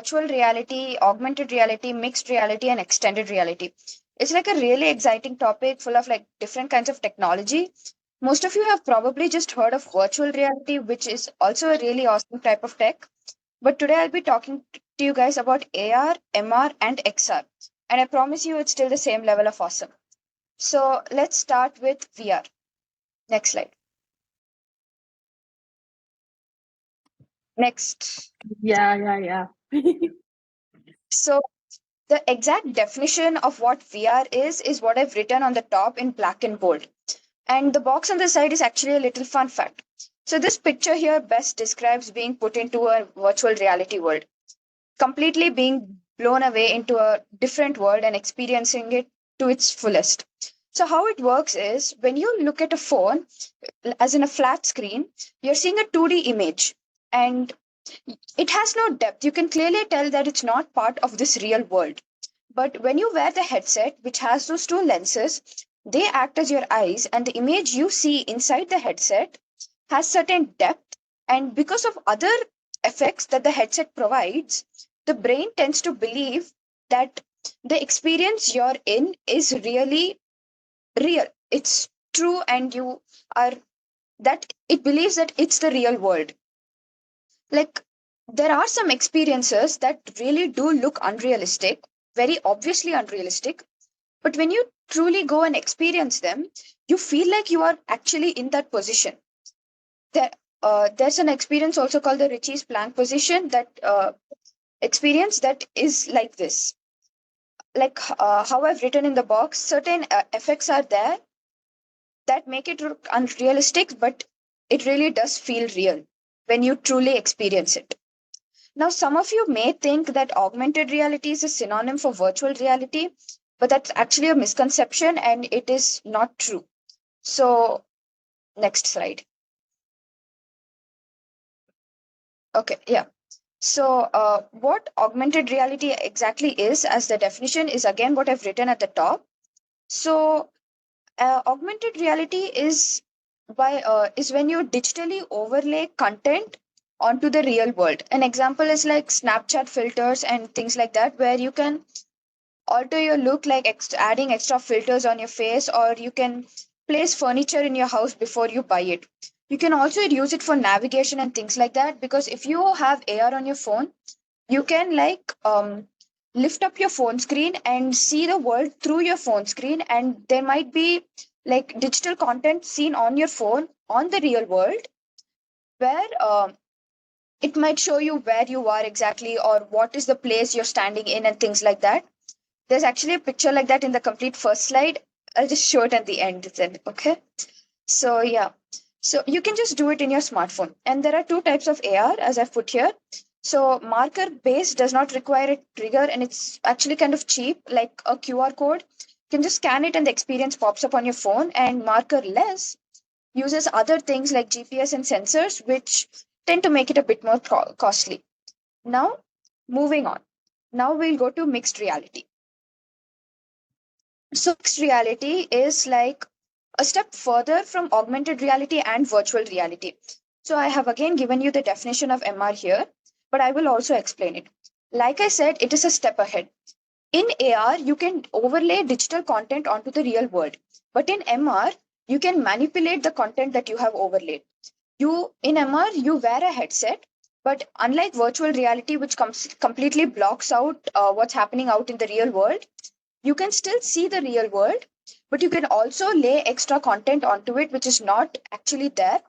virtual reality, augmented reality, mixed reality, and extended reality. It's like a really exciting topic full of like different kinds of technology. Most of you have probably just heard of virtual reality, which is also a really awesome type of tech. But today I'll be talking to you guys about AR, MR, and XR. And I promise you it's still the same level of awesome. So let's start with VR. Next slide. Next. Yeah. So the exact definition of what VR is what I've written on the top in black and bold. And the box on the side is actually a little fun fact. So this picture here best describes being put into a virtual reality world, completely being blown away into a different world and experiencing it to its fullest. So how it works is when you look at a phone, as in a flat screen, you're seeing a 2D image, and it has no depth. You can clearly tell that it's not part of this real world. But when you wear the headset, which has those two lenses, they act as your eyes, and the image you see inside the headset has certain depth. And because of other effects that the headset provides, the brain tends to believe that the experience you're in is really real. It's true, and you are that it believes that it's the real world. Like, there are some experiences that really do look unrealistic, very obviously unrealistic, but when you truly go and experience them, you feel like you are actually in that position. There, there's an experience also called the Ritchie's plank position, that experience that is like this. Like how I've written in the box, certain effects are there that make it look unrealistic, but it really does feel real when you truly experience it. Now, some of you may think that augmented reality is a synonym for virtual reality, but that's actually a misconception and it is not true. So, next slide. Okay, yeah. So, what augmented reality exactly is, as the definition is again what I've written at the top. So, augmented reality is when you digitally overlay content onto the real world. An example is like Snapchat filters and things like that, where you can alter your look, like adding extra filters on your face, or you can place furniture in your house before you buy it. You can also use it for navigation and things like that, because if you have AR on your phone, you can like lift up your phone screen and see the world through your phone screen, and there might be like digital content seen on your phone on the real world, where it might show you where you are exactly, or what is the place you're standing in and things like that. There's actually a picture like that in the complete first slide. I'll just show it at the end then, okay? So yeah. So you can just do it in your smartphone. And there are two types of AR as I've put here. So marker based does not require a trigger, and it's actually kind of cheap, like a QR code. You can just scan it and the experience pops up on your phone. And marker less uses other things like GPS and sensors, which tend to make it a bit more costly. Now, moving on. Now we'll go to mixed reality. So mixed reality is like a step further from augmented reality and virtual reality. So I have again given you the definition of MR here, but I will also explain it. Like I said, it is a step ahead. In AR, you can overlay digital content onto the real world, but in MR, you can manipulate the content that you have overlaid. You in MR, you wear a headset, but unlike virtual reality, which completely blocks out what's happening out in the real world, you can still see the real world, but you can also lay extra content onto it which is not actually there,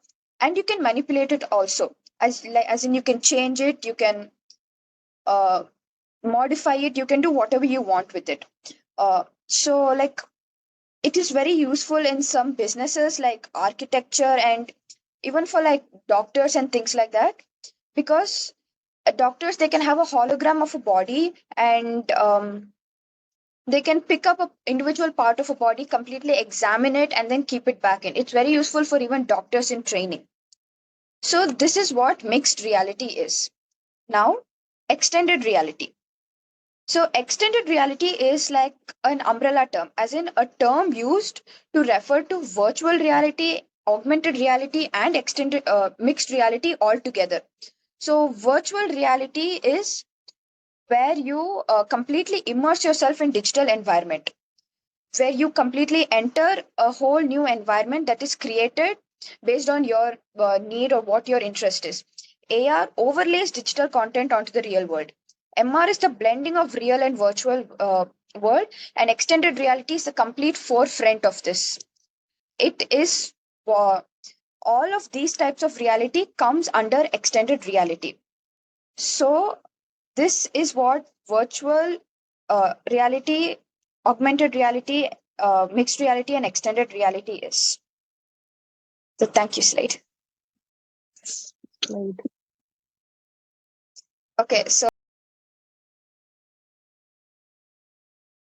and you can manipulate it also, as in you can change it, you can uh, modify it, you can do whatever you want with it. So like it is very useful in some businesses like architecture, and even for like doctors and things like that, because doctors, they can have a hologram of a body, and they can pick up a individual part of a body, completely examine it, and then keep it back in. It's very useful for even doctors in training. So this is what mixed reality is. Now, extended reality. So extended reality is like an umbrella term, as in a term used to refer to virtual reality, augmented reality, and extended mixed reality all together. So virtual reality is where you completely immerse yourself in digital environment, where you completely enter a whole new environment that is created based on your need or what your interest is. AR overlays digital content onto the real world. MR is the blending of real and virtual world, and extended reality is the complete forefront of this. It is uh, all of these types of reality comes under extended reality. So this is what virtual reality, augmented reality, mixed reality, and extended reality is. So thank you, Slade. Right. Okay, so